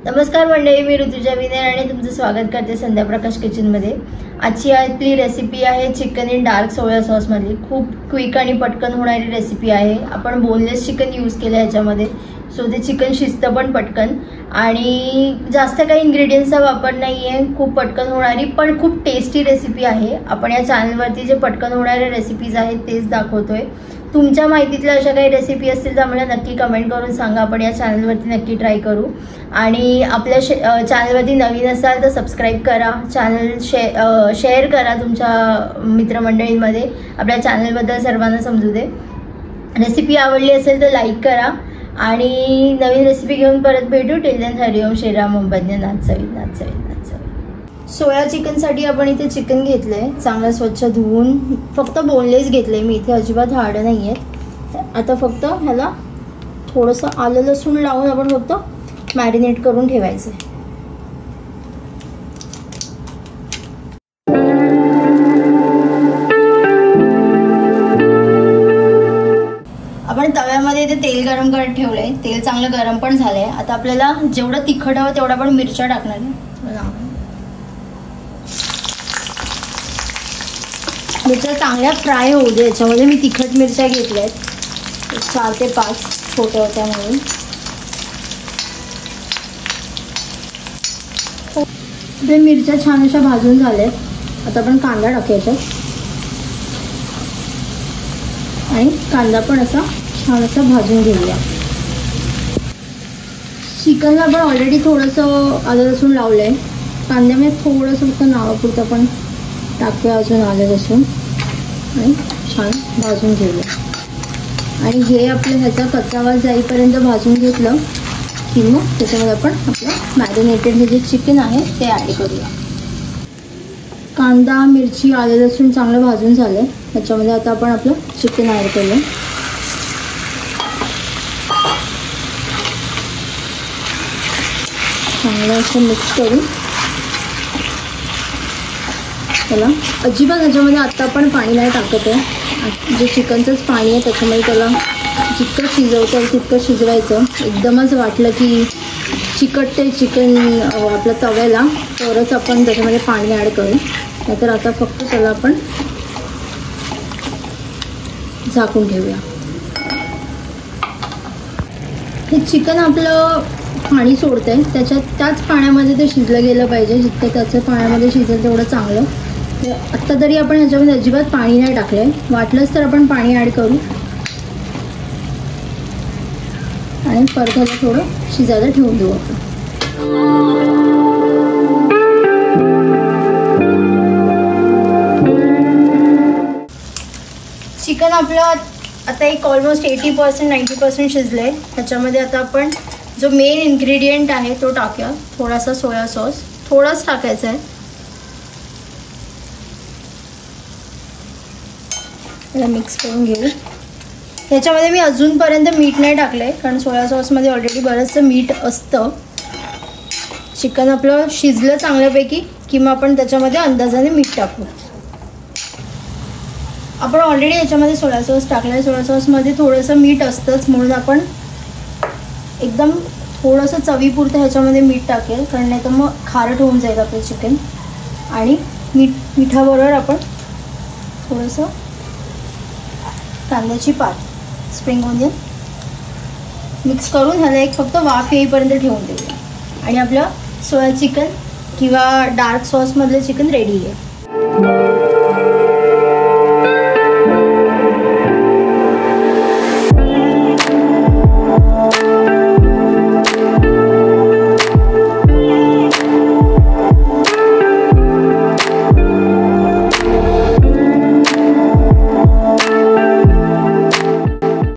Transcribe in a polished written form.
नमस्कार मंडळी, मी ऋतुजा विनय आणि तुमचं स्वागत करते संध्या प्रकाश किचनमध्ये। आजची आपली रेसिपी आहे chicken in dark soya sauce मधली। खूप क्विक आणि पटकन होणारी रेसिपी आहे। आपण बोनलेस चिकन यूज केलं याच्यामध्ये, सो ते चिकन शिजतं पण पटकन आणि जास्त काही इन्ग्रेडियंट्सचा वापर नाहीये। खूप पटकन होणारी पण खूप टेस्टी रेसिपी आहे। आपण या चॅनलवरती जे पटकन होणारे रेसिपीज आहेत तेच दाखवतोय। तुमच्या माहितीतल्या अशा काही रेसिपी असतील तर मला नक्की कमेंट करून सांगा, आपण या चॅनलवरती नक्की ट्राय करू। आणि आपल्या चॅनलवरती नवीन असाल तर सबस्क्राइब करा, चॅनल शेअर करा तुमच्या मित्रमंडळींमध्ये, आपल्या चॅनलबद्दल सर्वांना समजू दे। रेसिपी आवडली असेल तर लाईक करा आणि नवीन रेसिपी घेऊन परत भेटू। टिल देन हरिओम श्रीराम ओम बंदनाथ चवित नाथ चवित नाथ चवित। सोया चिकनसाठी आपण इथे चिकन घेतलंय, चांगलं स्वच्छ धुवून, फक्त बोनलेस घेतलंय मी इथे, अजिबात हार्ड नाहीये। आता फक्त ह्याला थोडंसं आलं लसूण लावून आपण फक्त मॅरिनेट करून ठेवायचं। आपण तव्यामध्ये इथे तेल गरम करत ठेवलंय, तेल चांगलं गरम पण झालंय। आता आपल्याला जेवढं तिखट हवं तेवढा आपण मिरच्या टाकणार आहे। मिरच्या चांगल्या फ्राय होऊ दे याच्यामध्ये। मी तिखट मिरच्या घेतल्या आहेत 4 ते 5 छोट्या होत्या म्हणून। आपल्या मिरच्या छान अशा भाजून झाल्यात। आता आपण कांदा टाकायचा आणि कांदा पण असा छान असा भाजून घेऊया। चिकनला आपण ऑलरेडी थोडंसं आलं लसूण लावलंय, कांद्यामध्ये थोडंसं फक्त नावापुरतं पण टाकूया अजून आलं लसूण आणि छान भाजून घेऊया। आणि हे आपलं ह्याचा कच्चा वास जाईपर्यंत भाजून घेतलं की मग त्याच्यामध्ये आपण आपलं मॅरिनेटेड हे जे चिकन आहे ते ॲड करूया। कांदा मिरची आलं लसूण चांगलं भाजून झालं, त्याच्यामध्ये आता आपण आपलं चिकन ॲड करूया। चांगलं असं मिक्स करून त्याला अजिबात ह्याच्यामध्ये आत्ता आपण पाणी नाही टाकत आहे, जे चिकनचंच पाणी आहे त्याच्यामध्ये त्याला जितकं शिजवता येईल तितकं शिजवायचं। एकदमच वाटलं की चिकटते चिकन आपल्या तव्याला तरच आपण त्याच्यामध्ये पाणी ॲड करू, नाहीतर आता फक्त त्याला आपण झाकून ठेवूया। हे चिकन आपलं पाणी सोडतंय, त्याच पाण्यामध्ये ते शिजलं गेलं पाहिजे। जितकं त्याचं पाण्यामध्ये शिजेल तेवढं चांगलं। आत्ता तरी आपण ह्याच्यामध्ये अजिबात पाणी नाही टाकलंय, वाटलंच तर आपण पाणी ॲड करू आणि परत ह्याला थोडं शिजायला ठेवून देऊ आपण। चिकन आपलं आता एक ऑलमोस्ट 80% 90% शिजलंय। त्याच्यामध्ये आता आपण जो मेन इन्ग्रेडियंट आहे तो टाकूया। थोडासा सोया सॉस, थोडाच टाकायचा आहे। त्याला मिक्स करून घेऊ। ह्याच्यामध्ये मी अजूनपर्यंत मीठ नाही टाकलंय, कारण सोया सॉसमध्ये ऑलरेडी बरंचसं मीठ असतं। चिकन आपलं शिजलं चांगल्यापैकी की मग आपण त्याच्यामध्ये अंदाजाने मीठ टाकू। आपण ऑलरेडी याच्यामध्ये सोया सॉस टाकलाय, सोया सॉसमध्ये थोडंसं मीठ असतंच, म्हणून आपण एकदम थोडंसं चवीपुरतं ह्याच्यामध्ये मीठ टाकेल, कारण नाही तर मग खारट होऊन जाईल आपलं चिकन। आणि मिठाबरोबर आपण थोडंसं कांद्याची पात स्प्रिंग ऑनियन मिक्स करून ह्याला एक फक्त वाफ येईपर्यंत ठेवून देऊया आणि आपलं सोया चिकन किंवा डार्क सॉसमधलं चिकन रेडी आहे।